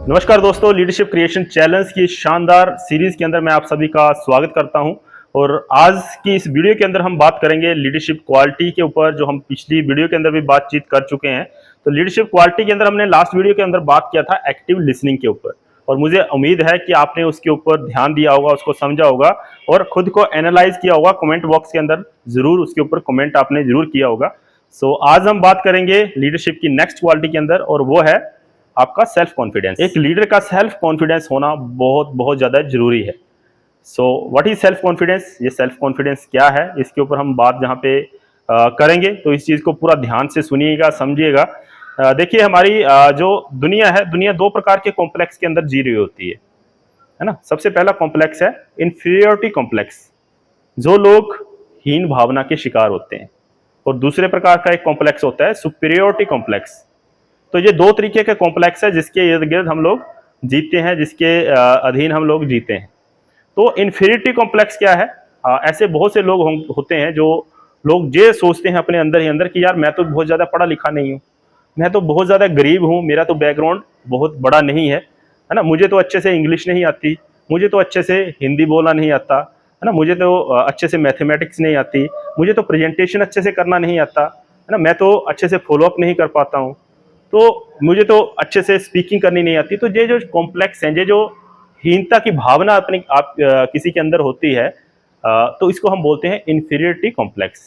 नमस्कार दोस्तों, leadership creation challenge की शानदार सीरीज के अंदर मैं आप सभी का स्वागत करता हूं। और आज की इस वीडियो के अंदर हम बात करेंगे लीडरशिप क्वालिटी के ऊपर, जो हम पिछली वीडियो के अंदर भी बातचीत कर चुके हैं। तो लीडरशिप क्वालिटी के अंदर हमने लास्ट वीडियो के अंदर बात किया था एक्टिव लिसनिंग के ऊपर, और मुझे उम्मीद है कि आपने उसके ऊपर ध्यान दिया होगा, उसको समझा होगा और खुद को एनालाइज किया होगा। कमेंट बॉक्स के अंदर जरूर उसके ऊपर कमेंट आपने जरूर किया होगा। सो आज हम बात करेंगे लीडरशिप की नेक्स्ट क्वालिटी के अंदर, और वो है आपका सेल्फ कॉन्फिडेंस। एक लीडर का सेल्फ कॉन्फिडेंस होना बहुत बहुत ज्यादा जरूरी है। So what is self confidence, ये सेल्फ कॉन्फिडेंस क्या है, इसके ऊपर हम बात जहाँ पे करेंगे। तो इस चीज को पूरा ध्यान से सुनिएगा, समझिएगा। देखिए, हमारी जो दुनिया है, दुनिया दो प्रकार के कॉम्प्लेक्स के अंदर जी रही होती है ना। सबसे पहला कॉम्प्लेक्स है इंफीरियोरिटी कॉम्प्लेक्स, जो लोग हीन भावना के शिकार होते हैं, और दूसरे प्रकार का एक कॉम्प्लेक्स होता है सुपीरियोरिटी कॉम्प्लेक्स। तो ये दो तरीके के कॉम्प्लेक्स है जिसके इर्द गिर्द हम लोग जीते हैं, जिसके अधीन हम लोग जीते हैं। तो इन्फीरियरिटी कॉम्प्लेक्स क्या है? ऐसे बहुत से लोग होते हैं जो लोग ये सोचते हैं अपने अंदर ही अंदर कि यार मैं तो बहुत ज़्यादा पढ़ा लिखा नहीं हूँ, मैं तो बहुत ज़्यादा गरीब हूँ, मेरा तो बैकग्राउंड बहुत बड़ा नहीं है ना, मुझे तो अच्छे से इंग्लिश नहीं आती, मुझे तो अच्छे से हिंदी बोलना नहीं आता, है ना, मुझे तो अच्छे से मैथमेटिक्स नहीं आती, मुझे तो प्रेजेंटेशन अच्छे से करना नहीं आता, है ना, मैं तो अच्छे से फॉलोअप नहीं कर पाता हूँ, तो मुझे तो अच्छे से स्पीकिंग करनी नहीं आती। तो ये जो कॉम्प्लेक्स हैं, ये जो हीनता की भावना अपनी आप किसी के अंदर होती है, तो इसको हम बोलते हैं इन्फीरियरिटी कॉम्प्लेक्स।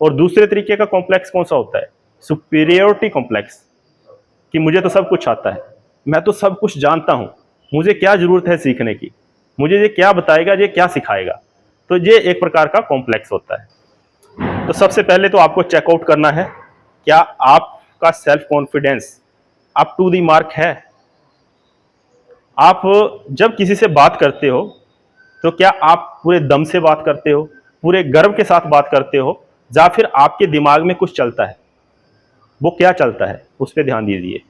और दूसरे तरीके का कॉम्प्लेक्स कौन सा होता है? सुपीरियरिटी कॉम्प्लेक्स, कि मुझे तो सब कुछ आता है, मैं तो सब कुछ जानता हूँ, मुझे क्या जरूरत है सीखने की, मुझे ये क्या बताएगा, ये क्या सिखाएगा। तो ये एक प्रकार का कॉम्प्लेक्स होता है। तो सबसे पहले तो आपको चेकआउट करना है, क्या आपका self confidence up to the mark है? आप जब किसी से बात करते हो तो क्या आप पूरे दम से बात करते हो, पूरे गर्व के साथ बात करते हो, या फिर आपके दिमाग में कुछ चलता है? वो क्या चलता है उस पर ध्यान दीजिए।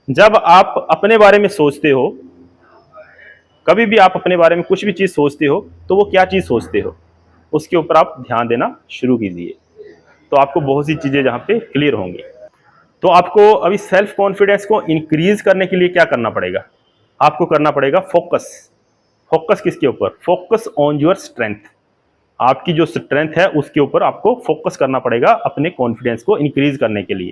जब आप अपने बारे में सोचते हो, कभी भी आप अपने बारे में कुछ भी चीज सोचते हो, तो वो क्या चीज सोचते हो, उसके ऊपर आप ध्यान देना शुरू कीजिए। तो आपको बहुत सी चीजें जहां पे क्लियर होंगी। तो आपको अभी सेल्फ कॉन्फिडेंस को इंक्रीज करने के लिए क्या करना पड़ेगा? आपको करना पड़ेगा फोकस। फोकस किसके ऊपर? Focus on your strength. आपकी जो स्ट्रेंथ है उसके ऊपर आपको फोकस करना पड़ेगा अपने कॉन्फिडेंस को इंक्रीज करने के लिए।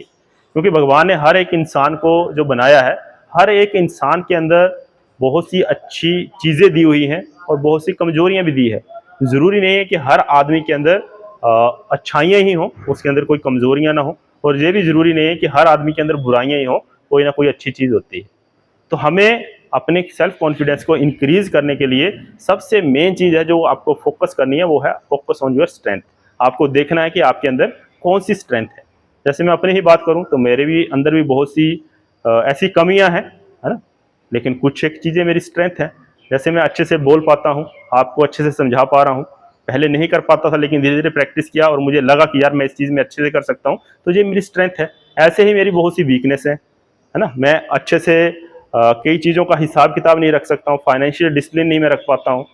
क्योंकि भगवान ने हर एक इंसान को जो बनाया है, हर एक इंसान के अंदर बहुत सी अच्छी चीज़ें दी हुई हैं और बहुत सी कमजोरियां भी दी है। ज़रूरी नहीं है कि हर आदमी के अंदर अच्छाइयाँ ही हों, उसके अंदर कोई कमजोरियां ना हो, और ये भी ज़रूरी नहीं है कि हर आदमी के अंदर बुराइयां ही हों, कोई ना कोई अच्छी चीज़ होती है। तो हमें अपने सेल्फ कॉन्फिडेंस को इंक्रीज करने के लिए सबसे मेन चीज़ है जो आपको फोकस करनी है, वो है फोकस ऑन योर स्ट्रेंथ। आपको देखना है कि आपके अंदर कौन सी स्ट्रेंथ है। जैसे मैं अपनी ही बात करूं तो मेरे भी अंदर भी बहुत सी ऐसी कमियां हैं, है ना, लेकिन कुछ एक चीज़ें मेरी स्ट्रेंथ है। जैसे मैं अच्छे से बोल पाता हूँ, आपको अच्छे से समझा पा रहा हूँ। पहले नहीं कर पाता था, लेकिन धीरे धीरे प्रैक्टिस किया और मुझे लगा कि यार मैं इस चीज़ में अच्छे से कर सकता हूँ, तो ये मेरी स्ट्रेंथ है। ऐसे ही मेरी बहुत सी वीकनेस है ना, मैं अच्छे से कई चीज़ों का हिसाब किताब नहीं रख सकता हूँ, फाइनेंशियल डिसिप्लिन नहीं मैं रख पाता हूँ।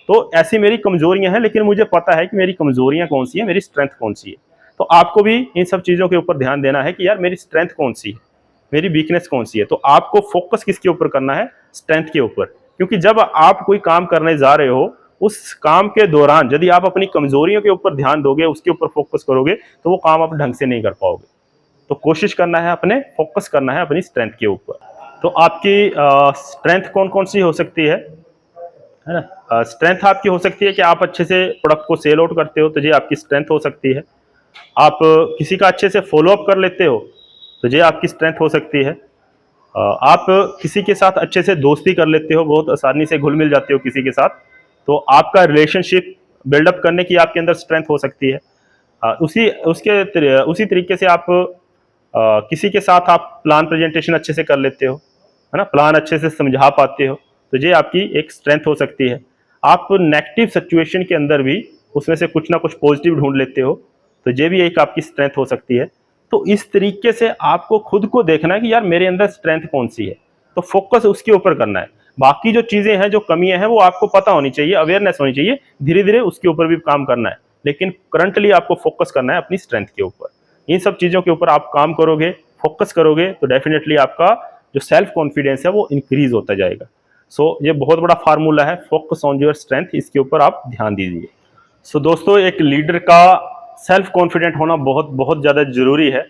तो ऐसी मेरी कमजोरियां हैं, लेकिन मुझे पता है कि मेरी कमजोरियां कौन सी है, मेरी स्ट्रेंथ कौन सी है। तो आपको भी इन सब चीज़ों के ऊपर ध्यान देना है कि यार मेरी स्ट्रेंथ कौन सी है, मेरी वीकनेस कौन सी है। तो आपको फोकस किसके ऊपर करना है? स्ट्रेंथ के ऊपर। क्योंकि जब आप कोई काम करने जा रहे हो, उस काम के दौरान यदि आप अपनी कमजोरियों के ऊपर ध्यान दोगे, उसके ऊपर फोकस करोगे, तो वो काम आप ढंग से नहीं कर पाओगे। तो कोशिश करना है, अपने फोकस करना है अपनी स्ट्रेंथ के ऊपर। तो आपकी स्ट्रेंथ कौन कौन सी हो सकती है ना? स्ट्रेंथ आपकी हो सकती है कि आप अच्छे से प्रोडक्ट को सेल आउट करते हो, तो ये आपकी स्ट्रेंथ हो सकती है। आप किसी का अच्छे से फॉलोअप कर लेते हो, तो ये आपकी स्ट्रेंथ हो सकती है। आप किसी के साथ अच्छे से दोस्ती कर लेते हो, बहुत आसानी से घुल मिल जाते हो किसी के साथ, तो आपका रिलेशनशिप बिल्डअप करने की आपके अंदर स्ट्रेंथ हो सकती है। उसी तरीके से आप किसी के साथ आप प्लान प्रेजेंटेशन अच्छे से कर लेते हो, है ना, प्लान अच्छे से समझा पाते हो, तो ये आपकी एक स्ट्रेंथ हो सकती है। आप नेगेटिव सिचुएशन के अंदर भी उसमें से कुछ ना कुछ पॉजिटिव ढूंढ लेते हो, तो ये भी एक आपकी स्ट्रेंथ हो सकती है। तो इस तरीके से आपको खुद को देखना है कि यार मेरे अंदर स्ट्रेंथ कौन सी है, तो फोकस उसके ऊपर करना है। बाकी जो चीज़ें हैं, जो कमियां हैं, वो आपको पता होनी चाहिए, अवेयरनेस होनी चाहिए, धीरे धीरे उसके ऊपर भी काम करना है। लेकिन करंटली आपको फोकस करना है अपनी स्ट्रेंथ के ऊपर। इन सब चीज़ों के ऊपर आप काम करोगे, फोकस करोगे, तो डेफिनेटली आपका जो सेल्फ कॉन्फिडेंस है वो इंक्रीज होता जाएगा। सो ये बहुत बड़ा फार्मूला है, फोकस ऑन योर स्ट्रेंथ, इसके ऊपर आप ध्यान दीजिए। सो दोस्तों, एक लीडर का सेल्फ कॉन्फिडेंट होना बहुत बहुत ज़्यादा ज़रूरी है।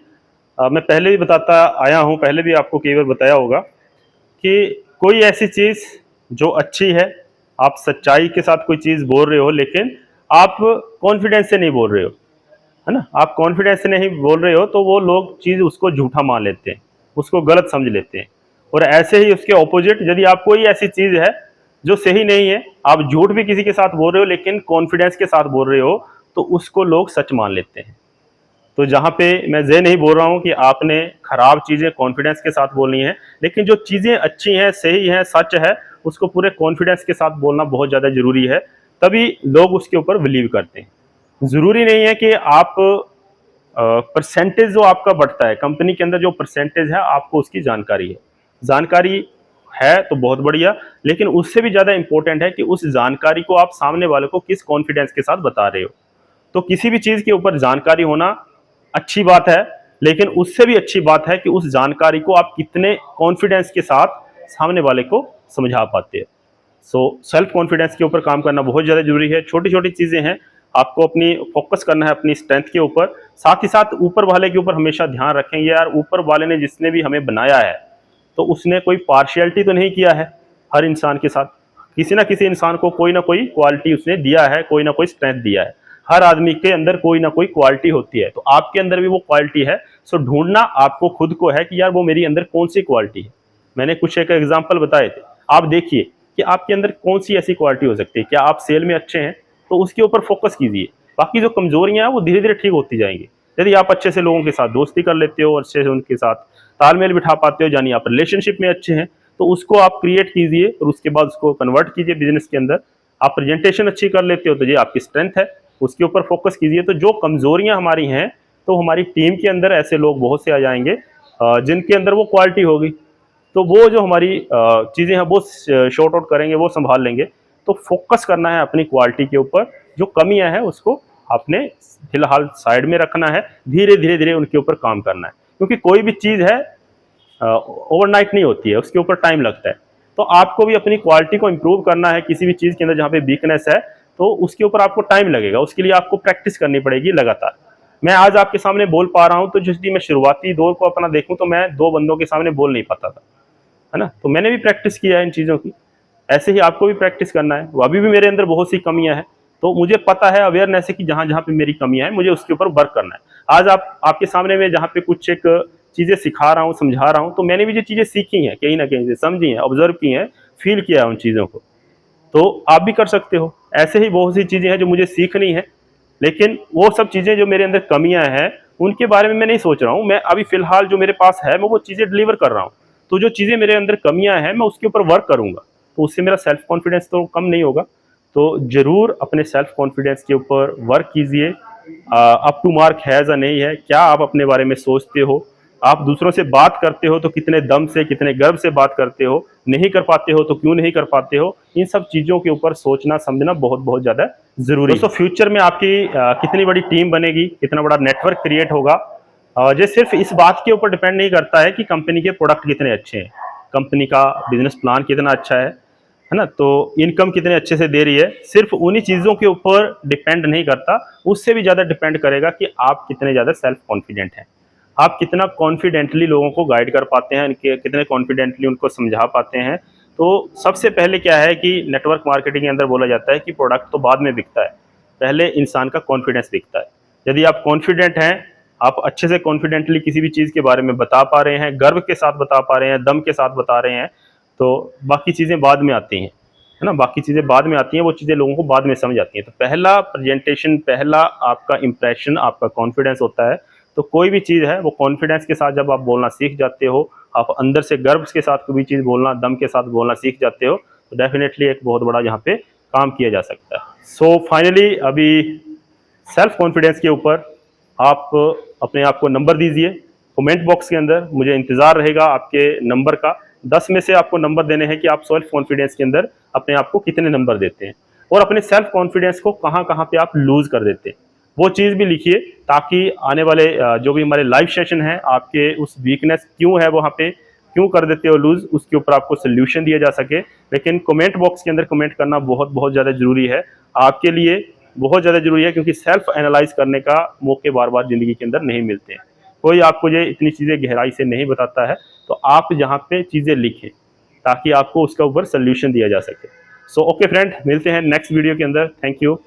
मैं पहले भी बताता आया हूँ, पहले भी आपको कई बार बताया होगा कि कोई ऐसी चीज़ जो अच्छी है, आप सच्चाई के साथ कोई चीज़ बोल रहे हो, लेकिन आप कॉन्फिडेंस से नहीं बोल रहे हो, है ना, आप कॉन्फिडेंस से नहीं बोल रहे हो, तो वो लोग चीज़ उसको झूठा मान लेते हैं, उसको गलत समझ लेते हैं। और ऐसे ही उसके ऑपोजिट, यदि आप कोई ऐसी चीज़ है जो सही नहीं है, आप झूठ भी किसी के साथ बोल रहे हो लेकिन कॉन्फिडेंस के साथ बोल रहे हो, तो उसको लोग सच मान लेते हैं। तो जहाँ पे मैं ये नहीं बोल रहा हूँ कि आपने खराब चीज़ें कॉन्फिडेंस के साथ बोलनी है, लेकिन जो चीज़ें अच्छी हैं, सही हैं, सच है, उसको पूरे कॉन्फिडेंस के साथ बोलना बहुत ज़्यादा ज़रूरी है, तभी लोग उसके ऊपर बिलीव करते हैं। ज़रूरी नहीं है कि आप परसेंटेज जो आपका बढ़ता है कंपनी के अंदर, जो परसेंटेज है आपको उसकी जानकारी है, जानकारी है तो बहुत बढ़िया, लेकिन उससे भी ज़्यादा इंपॉर्टेंट है कि उस जानकारी को आप सामने वाले को किस कॉन्फिडेंस के साथ बता रहे हो। तो किसी भी चीज़ के ऊपर जानकारी होना अच्छी बात है, लेकिन उससे भी अच्छी बात है कि उस जानकारी को आप कितने कॉन्फिडेंस के साथ सामने वाले को समझा पाते हैं। सो सेल्फ कॉन्फिडेंस के ऊपर काम करना बहुत ज़्यादा जरूरी है। छोटी छोटी चीज़ें हैं, आपको अपनी फोकस करना है अपनी स्ट्रेंथ के ऊपर, साथ ही साथ ऊपर वाले के ऊपर हमेशा ध्यान रखेंगे, यार ऊपर वाले ने जिसने भी हमें बनाया है तो उसने कोई पार्शियलिटी तो नहीं किया है हर इंसान के साथ। किसी ना किसी इंसान को कोई ना कोई क्वालिटी उसने दिया है, कोई ना कोई स्ट्रेंथ दिया है। हर आदमी के अंदर कोई ना कोई क्वालिटी होती है, तो आपके अंदर भी वो क्वालिटी है। सो ढूंढना आपको खुद को है कि यार वो मेरी अंदर कौन सी क्वालिटी है। मैंने कुछ एक एग्जाम्पल बताए थे, आप देखिए कि आपके अंदर कौन सी ऐसी क्वालिटी हो सकती है। क्या आप सेल में अच्छे हैं, तो उसके ऊपर फोकस कीजिए, बाकी जो कमजोरियां हैं वो धीरे धीरे ठीक होती जाएंगी। यदि आप अच्छे से लोगों के साथ दोस्ती कर लेते हो, अच्छे से उनके साथ तालमेल बिठा पाते हो, यानी आप रिलेशनशिप में अच्छे हैं, तो उसको आप क्रिएट कीजिए और उसके बाद उसको कन्वर्ट कीजिए बिजनेस के अंदर। आप प्रेजेंटेशन अच्छी कर लेते हो तो ये आपकी स्ट्रेंथ है, उसके ऊपर फोकस कीजिए। तो जो कमजोरियां हमारी हैं, तो हमारी टीम के अंदर ऐसे लोग बहुत से आ जाएंगे जिनके अंदर वो क्वालिटी होगी, तो वो जो हमारी चीज़ें हैं वो शॉर्ट आउट करेंगे, वो संभाल लेंगे। तो फोकस करना है अपनी क्वालिटी के ऊपर, जो कमियां हैं उसको आपने फिलहाल साइड में रखना है, धीरे धीरे धीरे उनके ऊपर काम करना है, क्योंकि कोई भी चीज़ है ओवरनाइट नहीं होती है, उसके ऊपर टाइम लगता है। तो आपको भी अपनी क्वालिटी को इंप्रूव करना है किसी भी चीज़ के अंदर जहाँ पे वीकनेस है, तो उसके ऊपर आपको टाइम लगेगा, उसके लिए आपको प्रैक्टिस करनी पड़ेगी लगातार। मैं आज आपके सामने बोल पा रहा हूँ, तो यदि मैं शुरुआती दौर को अपना देखूँ तो मैं 2 बंदों के सामने बोल नहीं पाता था, है ना। तो मैंने भी प्रैक्टिस किया है इन चीज़ों की, ऐसे ही आपको भी प्रैक्टिस करना है। वो अभी भी मेरे अंदर बहुत सी कमियां हैं, तो मुझे पता है, अवेयरनेस है कि जहाँ जहाँ पे मेरी कमियां हैं मुझे उसके ऊपर वर्क करना है। आज आपके सामने मैं जहाँ पे कुछ एक चीज़ें सिखा रहा हूँ, समझा रहा हूँ, तो मैंने भी जो चीज़ें सीखी हैं कहीं ना कहीं से, समझी हैं, ऑब्जर्व की हैं, फील किया है उन चीज़ों को, तो आप भी कर सकते हो। ऐसे ही बहुत सी चीज़ें हैं जो मुझे सीखनी है, लेकिन वो सब चीज़ें जो मेरे अंदर कमियां हैं उनके बारे में मैं नहीं सोच रहा हूँ। मैं अभी फिलहाल जो मेरे पास है मैं वो चीज़ें डिलीवर कर रहा हूँ। तो जो चीज़ें मेरे अंदर कमियां हैं मैं उसके ऊपर वर्क करूँगा, तो उससे मेरा सेल्फ कॉन्फिडेंस तो कम नहीं होगा। तो ज़रूर अपने सेल्फ कॉन्फिडेंस के ऊपर वर्क कीजिए। अप टू मार्क है या नहीं है, क्या आप अपने बारे में सोचते हो, आप दूसरों से बात करते हो तो कितने दम से, कितने गर्व से बात करते हो, नहीं कर पाते हो तो क्यों नहीं कर पाते हो। इन सब चीज़ों के ऊपर सोचना समझना बहुत बहुत ज़्यादा ज़रूरी है। दोस्तों, फ्यूचर में आपकी कितनी बड़ी टीम बनेगी, कितना बड़ा नेटवर्क क्रिएट होगा, ये सिर्फ इस बात के ऊपर डिपेंड नहीं करता है कि कंपनी के प्रोडक्ट कितने अच्छे हैं, कंपनी का बिजनेस प्लान कितना अच्छा है ना, तो इनकम कितने अच्छे से दे रही है, सिर्फ उन्हीं चीज़ों के ऊपर डिपेंड नहीं करता। उससे भी ज़्यादा डिपेंड करेगा कि आप कितने ज़्यादा सेल्फ कॉन्फिडेंट हैं, आप कितना कॉन्फिडेंटली लोगों को गाइड कर पाते हैं, इनके कितने कॉन्फिडेंटली उनको समझा पाते हैं। तो सबसे पहले क्या है कि नेटवर्क मार्केटिंग के अंदर बोला जाता है कि प्रोडक्ट तो बाद में बिकता है, पहले इंसान का कॉन्फिडेंस दिखता है। यदि आप कॉन्फिडेंट हैं, आप अच्छे से कॉन्फिडेंटली किसी भी चीज़ के बारे में बता पा रहे हैं, गर्व के साथ बता पा रहे हैं, दम के साथ बता रहे हैं, तो बाकी चीज़ें बाद में आती हैं, है ना, बाकी चीज़ें बाद में आती हैं, वो चीज़ें लोगों को बाद में समझ आती हैं। तो पहला प्रेजेंटेशन, पहला आपका इंप्रेशन आपका कॉन्फिडेंस होता है। तो कोई भी चीज़ है वो कॉन्फिडेंस के साथ जब आप बोलना सीख जाते हो, आप अंदर से गर्व के साथ कोई भी चीज़ बोलना, दम के साथ बोलना सीख जाते हो, तो डेफिनेटली एक बहुत बड़ा यहाँ पे काम किया जा सकता है। सो फाइनली अभी सेल्फ कॉन्फिडेंस के ऊपर आप अपने आप को नंबर दीजिए कमेंट बॉक्स के अंदर, मुझे इंतज़ार रहेगा आपके नंबर का। 10 में से आपको नंबर देने हैं कि आप सेल्फ कॉन्फिडेंस के अंदर अपने आप को कितने नंबर देते हैं, और अपने सेल्फ कॉन्फिडेंस को कहाँ कहाँ पे आप लूज कर देते हैं वो चीज़ भी लिखिए, ताकि आने वाले जो भी हमारे लाइव सेशन हैं, आपके उस वीकनेस क्यों है वहाँ पे, क्यों कर देते हो लूज, उसके ऊपर आपको सोल्यूशन दिया जा सके। लेकिन कमेंट बॉक्स के अंदर कमेंट करना बहुत बहुत ज़्यादा ज़रूरी है, आपके लिए बहुत ज़्यादा ज़रूरी है, क्योंकि सेल्फ एनालाइज करने का मौके बार बार ज़िंदगी के अंदर नहीं मिलते हैं। कोई आपको ये इतनी चीज़ें गहराई से नहीं बताता है, तो आप यहाँ पे चीज़ें लिखें ताकि आपको उसका ऊपर सोल्यूशन दिया जा सके। सो ओके फ्रेंड, मिलते हैं नेक्स्ट वीडियो के अंदर। Thank you.